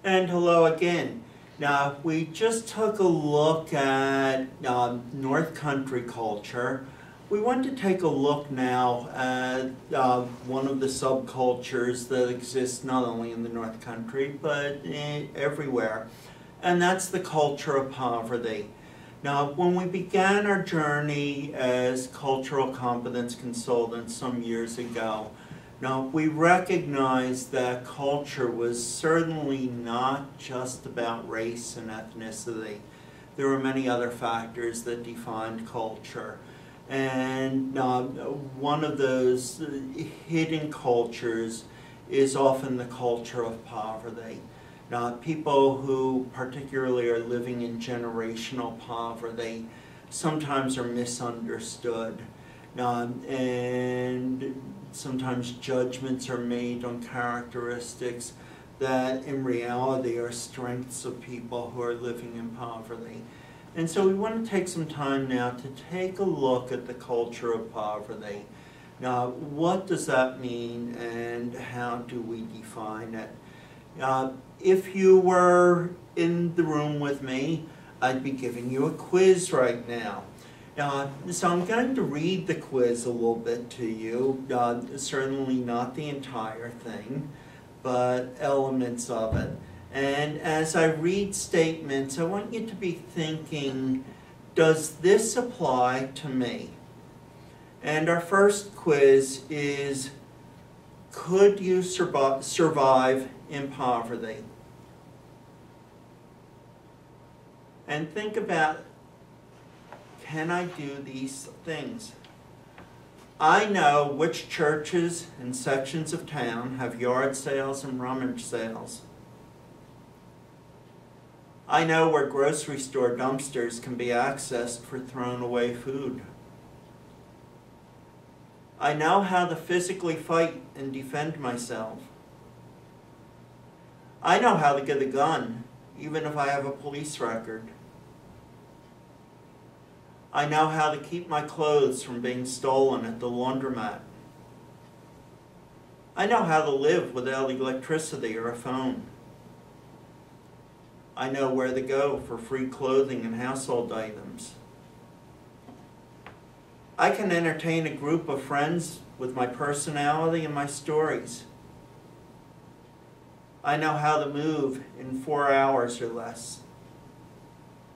And hello again. Now, we just took a look at North Country culture. We want to take a look now at one of the subcultures that exists not only in the North Country, but everywhere. And that's the culture of poverty. Now, when we began our journey as cultural competence consultants some years ago, now, we recognized that culture was certainly not just about race and ethnicity. There were many other factors that defined culture. And one of those hidden cultures is often the culture of poverty. Now, people who particularly are living in generational poverty sometimes are misunderstood. And sometimes judgments are made on characteristics that in reality are strengths of people who are living in poverty. And so we want to take some time now to take a look at the culture of poverty. Now, what does that mean and how do we define it? If you were in the room with me, I'd be giving you a quiz right now. So I'm going to read the quiz a little bit to you, certainly not the entire thing, but elements of it. And as I read statements, I want you to be thinking, does this apply to me? And our first quiz is, could you survive in poverty? And think about, can I do these things? I know which churches and sections of town have yard sales and rummage sales. I know where grocery store dumpsters can be accessed for thrown away food. I know how to physically fight and defend myself. I know how to get a gun, even if I have a police record. I know how to keep my clothes from being stolen at the laundromat. I know how to live without electricity or a phone. I know where to go for free clothing and household items. I can entertain a group of friends with my personality and my stories. I know how to move in 4 hours or less.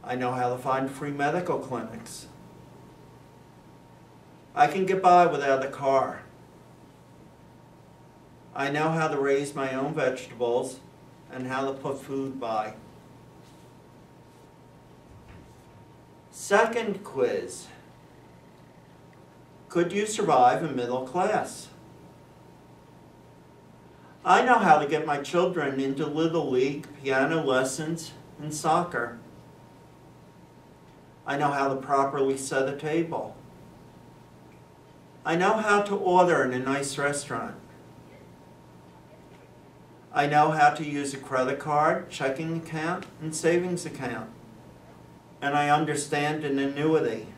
I know how to find free medical clinics. I can get by without a car. I know how to raise my own vegetables and how to put food by. Second quiz. Could you survive in middle class? I know how to get my children into Little League, piano lessons, and soccer. I know how to properly set a table. I know how to order in a nice restaurant. I know how to use a credit card, checking account, and savings account. And I understand an annuity.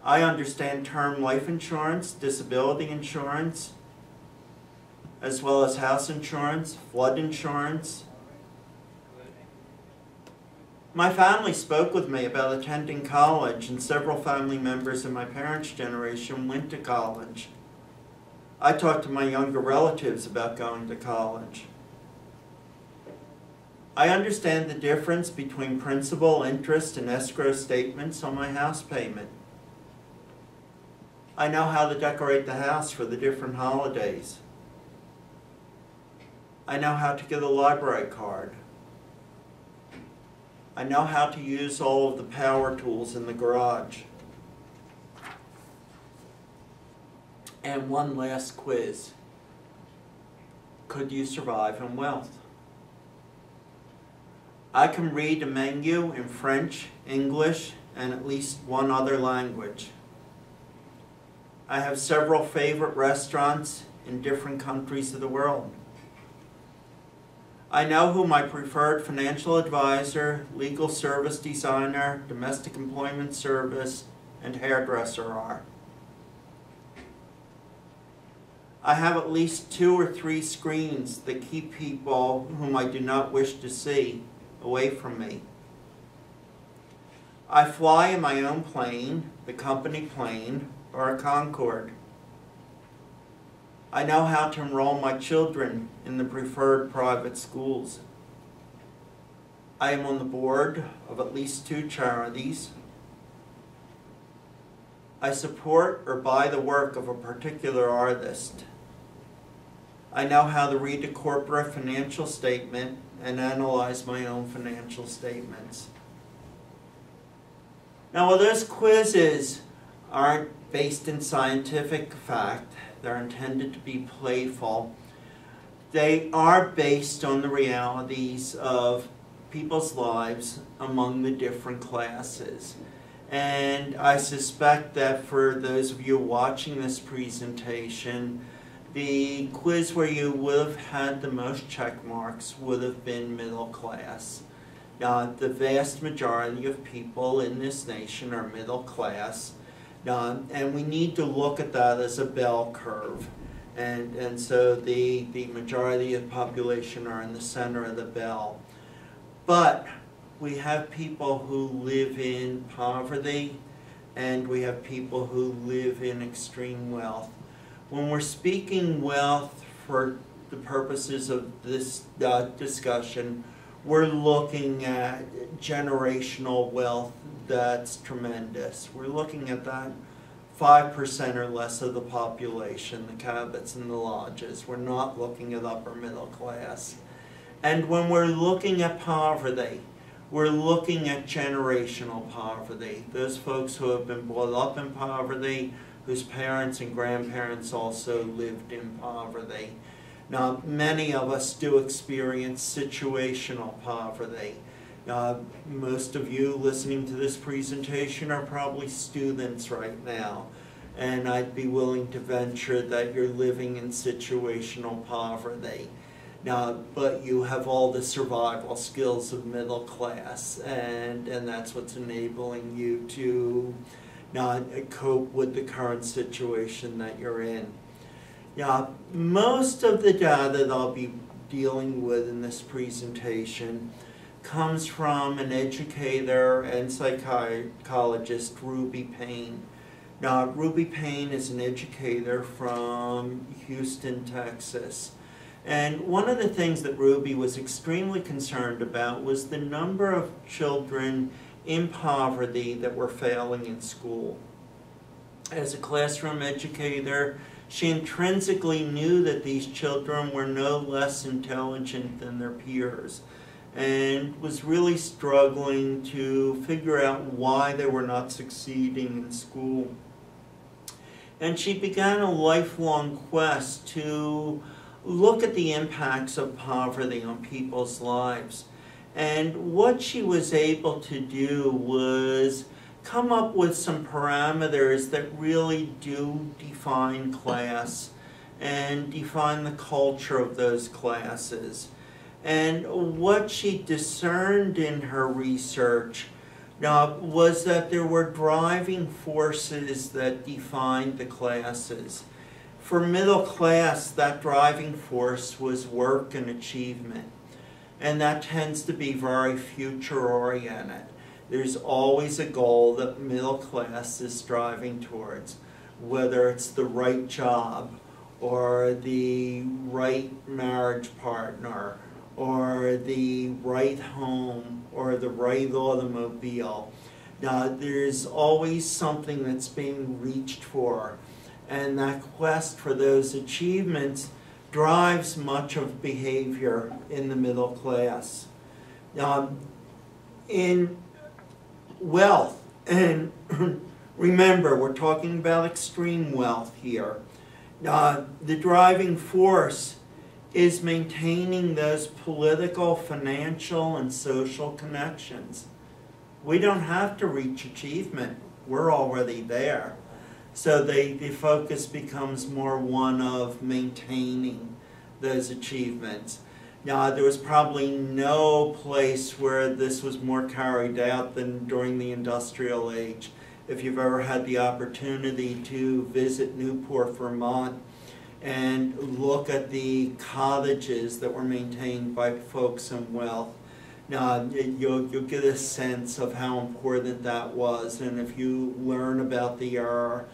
I understand term life insurance, disability insurance, as well as house insurance, flood insurance. My family spoke with me about attending college, and several family members in my parents' generation went to college. I talked to my younger relatives about going to college. I understand the difference between principal, interest, and escrow statements on my house payment. I know how to decorate the house for the different holidays. I know how to get a library card. I know how to use all of the power tools in the garage. And one last quiz. Could you survive in wealth? I can read a menu in French, English, and at least one other language. I have several favorite restaurants in different countries of the world. I know who my preferred financial advisor, legal service designer, domestic employment service, and hairdresser are. I have at least 2 or 3 screens that keep people whom I do not wish to see away from me. I fly in my own plane, the company plane, or a Concorde. I know how to enroll my children in the preferred private schools. I am on the board of at least 2 charities. I support or buy the work of a particular artist. I know how to read a corporate financial statement and analyze my own financial statements. Now, while those quizzes aren't based in scientific fact, they're intended to be playful, they are based on the realities of people's lives among the different classes. And I suspect that for those of you watching this presentation, the quiz where you would have had the most check marks would have been middle class. The vast majority of people in this nation are middle class, and we need to look at that as a bell curve. And so the majority of the population are in the center of the bell. But we have people who live in poverty, and we have people who live in extreme wealth. When we're speaking wealth for the purposes of this discussion, we're looking at generational wealth that's tremendous. We're looking at that 5% or less of the population, the Cabots and the Lodges. We're not looking at upper middle class. And when we're looking at poverty, we're looking at generational poverty. Those folks who have been brought up in poverty, whose parents and grandparents also lived in poverty. Now, many of us do experience situational poverty. Most of you listening to this presentation are probably students right now, and I'd be willing to venture that you're living in situational poverty. But you have all the survival skills of middle class, and that's what's enabling you to not cope with the current situation that you're in. Most of the data that I'll be dealing with in this presentation comes from an educator and psychologist, Ruby Payne. Now, Ruby Payne is an educator from Houston, Texas. And one of the things that Ruby was extremely concerned about was the number of children in poverty that were failing in school. As a classroom educator, she intrinsically knew that these children were no less intelligent than their peers, and was really struggling to figure out why they were not succeeding in school. And she began a lifelong quest to look at the impacts of poverty on people's lives. And what she was able to do was come up with some parameters that really do define class and define the culture of those classes. And what she discerned in her research was that there were driving forces that defined the classes. For middle class, that driving force was work and achievement. And that tends to be very future-oriented. There's always a goal that middle class is striving towards, whether it's the right job, or the right marriage partner, or the right home, or the right automobile. Now, there's always something that's being reached for, and that quest for those achievements drives much of behavior in the middle class. In wealth, and remember, we're talking about extreme wealth here. The driving force is maintaining those political, financial, and social connections. We don't have to reach achievement. We're already there. So the focus becomes more one of maintaining those achievements. Now, there was probably no place where this was more carried out than during the industrial age. If you've ever had the opportunity to visit Newport, Vermont, and look at the cottages that were maintained by folks in wealth, you'll get a sense of how important that was. And if you learn about the era,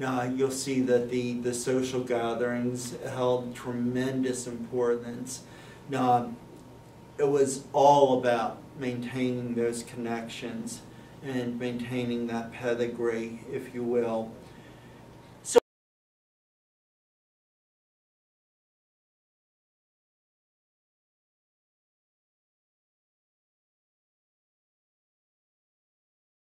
you'll see that the social gatherings held tremendous importance. It was all about maintaining those connections and maintaining that pedigree, if you will.